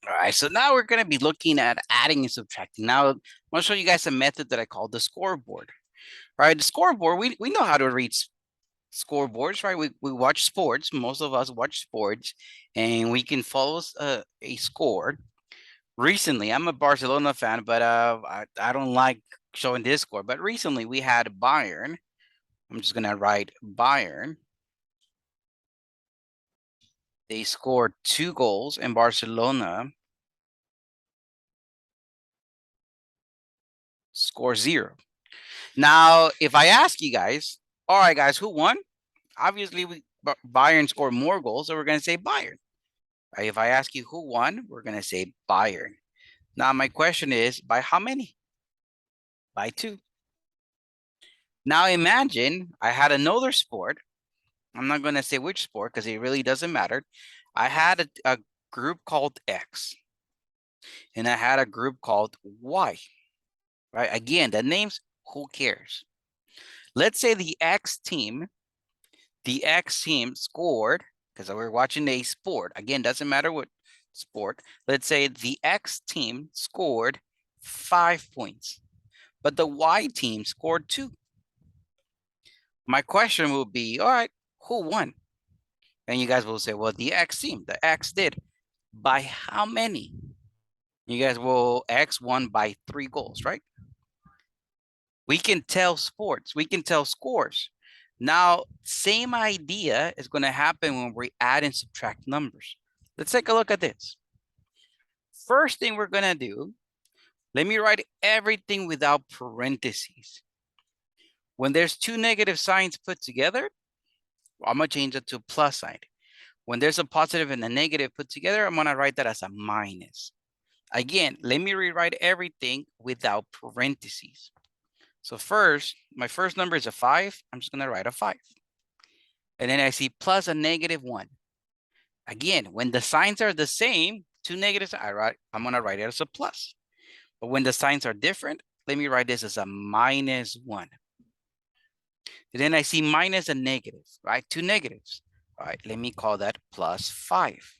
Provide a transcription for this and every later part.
All right, so now we're going to be looking at adding and subtracting. Now, I'm going to show you guys a method that I call the scoreboard. All right, the scoreboard, we know how to read scoreboards, right? We watch sports. Most of us watch sports, and we can follow a score. Recently, I'm a Barcelona fan, but I don't like showing this score. But recently, we had Bayern. I'm just going to write Bayern. They scored 2 goals, and Barcelona scored 0. Now, if I ask you guys, all right, guys, who won? Obviously, Bayern scored more goals, so we're going to say Bayern. Right? If I ask you who won, we're going to say Bayern. Now, my question is, by how many? By 2. Now, imagine I had another sport. I'm not going to say which sport because it really doesn't matter. I had a group called X, and I had a group called Y. Right? Again, the names, who cares? Let's say the X team scored, because we're watching a sport. Again, doesn't matter what sport. Let's say the X team scored 5 points, but the Y team scored 2. My question will be, all right, who won? And you guys will say, well, the X team, the X did. By how many? You guys will, X won by 3 goals, right? We can tell sports, we can tell scores. Now, same idea is going to happen when we add and subtract numbers. Let's take a look at this. First thing we're going to do, let me write everything without parentheses. When there's 2 negative signs put together, I'm going to change it to a plus sign. When there's a positive and a negative put together, I'm going to write that as a minus. Again, let me rewrite everything without parentheses. So first, my first number is a 5. I'm just going to write a 5. And then I see plus a -1. Again, when the signs are the same, 2 negatives, I'm going to write it as a plus. But when the signs are different, let me write this as a -1. And then I see minus a negative, right? 2 negatives. All right, let me call that plus 5.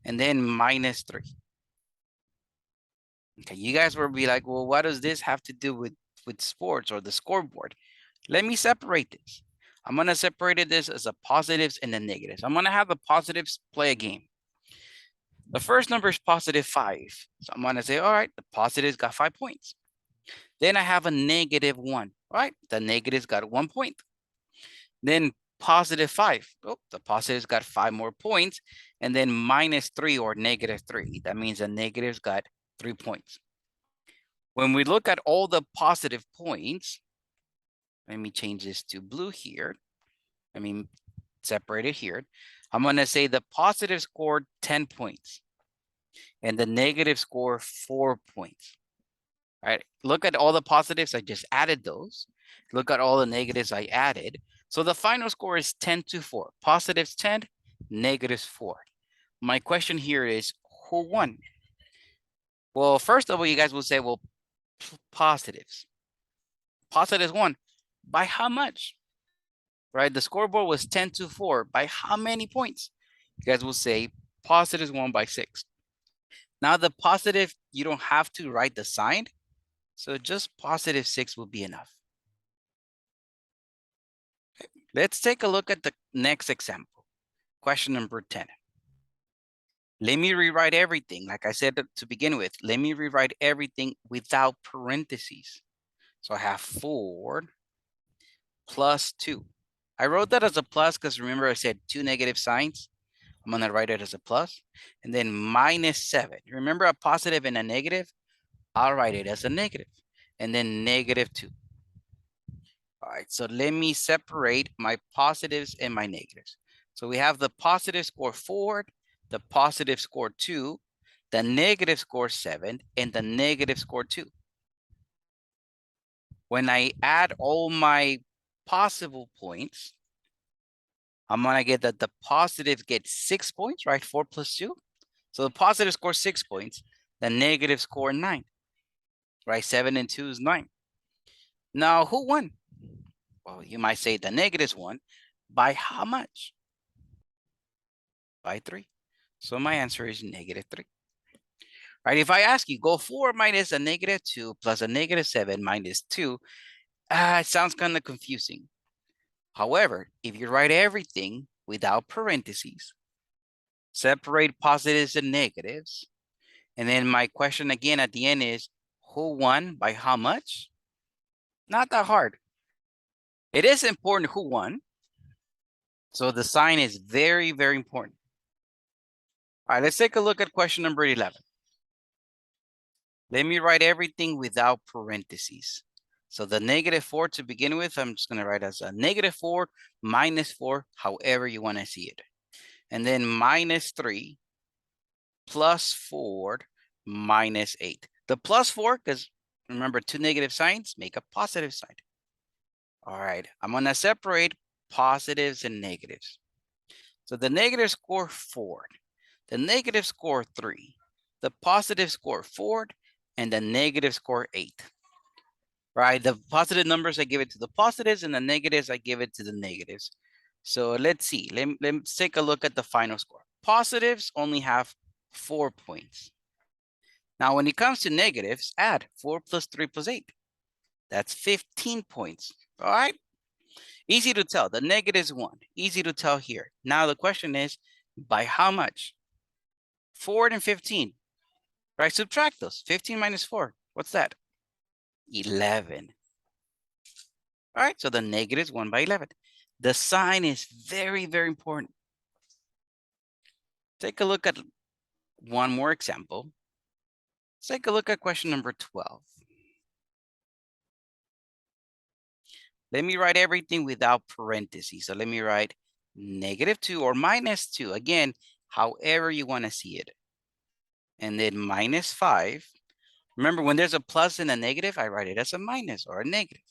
And then -3. Okay, you guys will be like, well, what does this have to do with sports or the scoreboard? Let me separate this. I'm going to separate this as a positives and the negatives. I'm going to have the positives play a game. The first number is +5. So I'm going to say, all right, the positives got 5 points. Then I have a -1, right? The negatives got 1 point. Then +5. Oh, the positives got 5 more points. And then -3 or -3. That means the negatives got 3 points. When we look at all the positive points, let me change this to blue here. I mean, separate it here. I'm going to say the positive scored 10 points and the negative score 4 points. All right, look at all the positives. I just added those. Look at all the negatives I added. So the final score is 10-4. Positives 10, negatives 4. My question here is, who won? Well, first of all, you guys will say, well, positives. Positives won. By how much? Right? The scoreboard was 10-4. By how many points? You guys will say positives won by 6. Now the positive, you don't have to write the sign. So just +6 will be enough. Okay. Let's take a look at the next example. Question number 10. Let me rewrite everything. Like I said to begin with, let me rewrite everything without parentheses. So I have 4 plus 2. I wrote that as a plus because remember I said 2 negative signs. I'm going to write it as a plus. And then -7. Remember a positive and a negative? I'll write it as a negative. And then -2. All right, so let me separate my positives and my negatives. So we have the positive score 4, the positive score 2, the negative score 7, and the negative score 2. When I add all my possible points, I'm going to get that the positive gets 6 points, right? 4 plus 2. So the positive score 6 points, the negative score 9, right? 7 and 2 is 9. Now, who won? Well, you might say the negatives won. By how much? By 3. So my answer is -3. right? If I ask you, go 4 minus a -2 plus a -7 minus 2, it sounds kind of confusing. However, if you write everything without parentheses, separate positives and negatives, and then my question again at the end is, who won by how much? Not that hard. It is important who won. So the sign is very, very important. All right, let's take a look at question number 11. Let me write everything without parentheses. So the -4 to begin with, I'm just going to write as a -4 minus 4, however you want to see it. And then -3 plus 4 minus 8. The plus 4, because remember, two negative signs make a positive sign. All right, I'm going to separate positives and negatives. So the negative score 4, the negative score 3, the positive score 4, and the negative score 8. Right, the positive numbers, I give it to the positives, and the negatives, I give it to the negatives. So let's see, let's take a look at the final score. Positives only have 4 points. Now, when it comes to negatives, add 4 plus 3 plus 8. That's 15 points, all right? Easy to tell, the negative is 1, easy to tell here. Now the question is, by how much? 4 and 15, right? Subtract those, 15 minus 4, what's that? 11. All right, so the negative is 1 by 11. The sign is very, very important. Take a look at one more example. Let's take a look at question number 12. Let me write everything without parentheses. So let me write -2 or -2. Again, however you want to see it. And then -5. Remember, when there's a plus and a negative, I write it as a minus or a negative.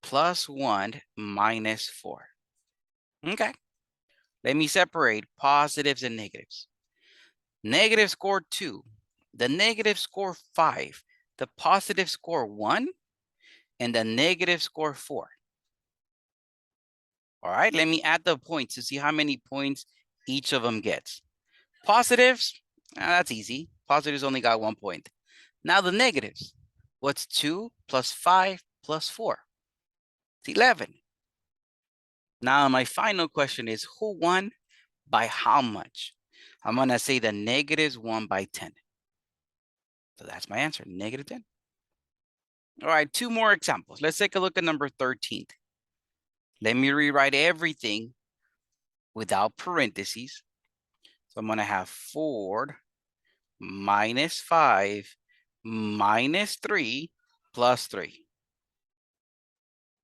Plus 1 minus 4. Okay. Let me separate positives and negatives. Negative score 2. The negative score 5. The positive score 1. And the negative score 4. All right, let me add the points to see how many points each of them gets. Positives, that's easy. Positives only got 1 point. Now the negatives. What's 2 plus 5 plus 4? It's 11. Now my final question is, who won by how much? I'm going to say the negatives won by 10. So that's my answer, -10. All right, 2 more examples. Let's take a look at number 13. Let me rewrite everything without parentheses. So I'm going to have 4 minus 5 minus 3 plus 3.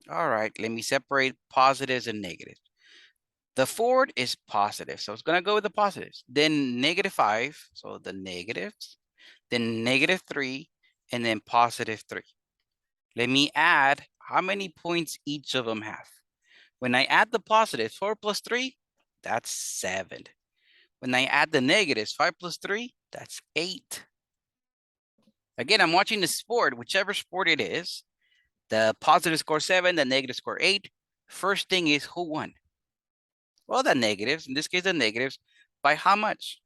All right, let me separate positives and negatives. The 4 is positive, so it's going to go with the positives. Then -5, so the negatives. Then -3, and then +3. Let me add how many points each of them have. When I add the positives, 4 plus 3, that's 7. When I add the negatives, 5 plus 3, that's 8. Again, I'm watching the sport, whichever sport it is. The positive score 7, the negative score 8. First thing is, who won? Well, the negatives, in this case, the negatives, by how much?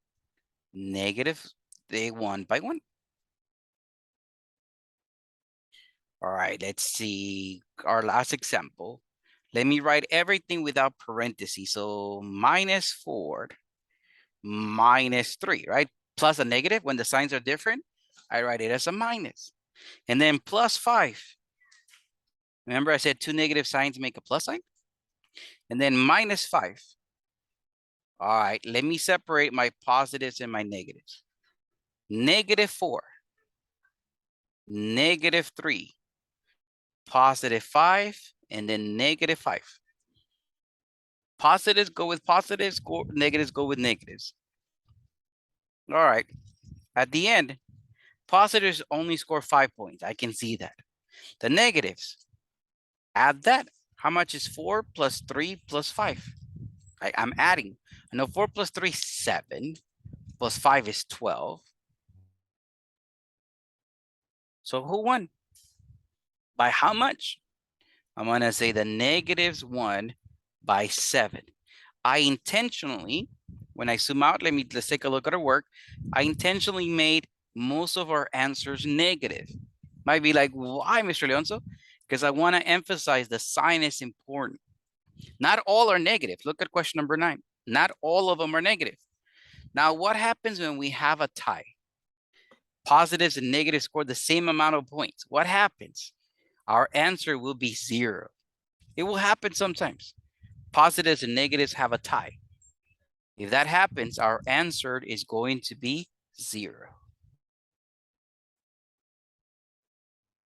Negative, they won by 1. All right, let's see our last example. Let me write everything without parentheses. So -4 minus 3, right? Plus a negative, when the signs are different, I write it as a minus. And then +5. Remember I said 2 negative signs make a plus sign? And then -5. All right, let me separate my positives and my negatives. -4, -3, +5, and then -5. Positives go with positives, negatives go with negatives. All right, at the end, positives only score 5 points. I can see that. The negatives, add that. How much is 4 plus 3 plus 5? I'm adding. I know 4 plus 3 is 7, plus 5 is 12. So who won? By how much? I'm going to say the negatives won by 7. I intentionally, when I zoom out, let's take a look at our work. I intentionally made most of our answers negative. Might be like, why, Mr. Leonzo? Because I want to emphasize the sign is important. Not all are negative. Look at question number 9. Not all of them are negative. Now, what happens when we have a tie? Positives and negatives score the same amount of points. What happens? Our answer will be 0. It will happen sometimes. Positives and negatives have a tie. If that happens, our answer is going to be 0.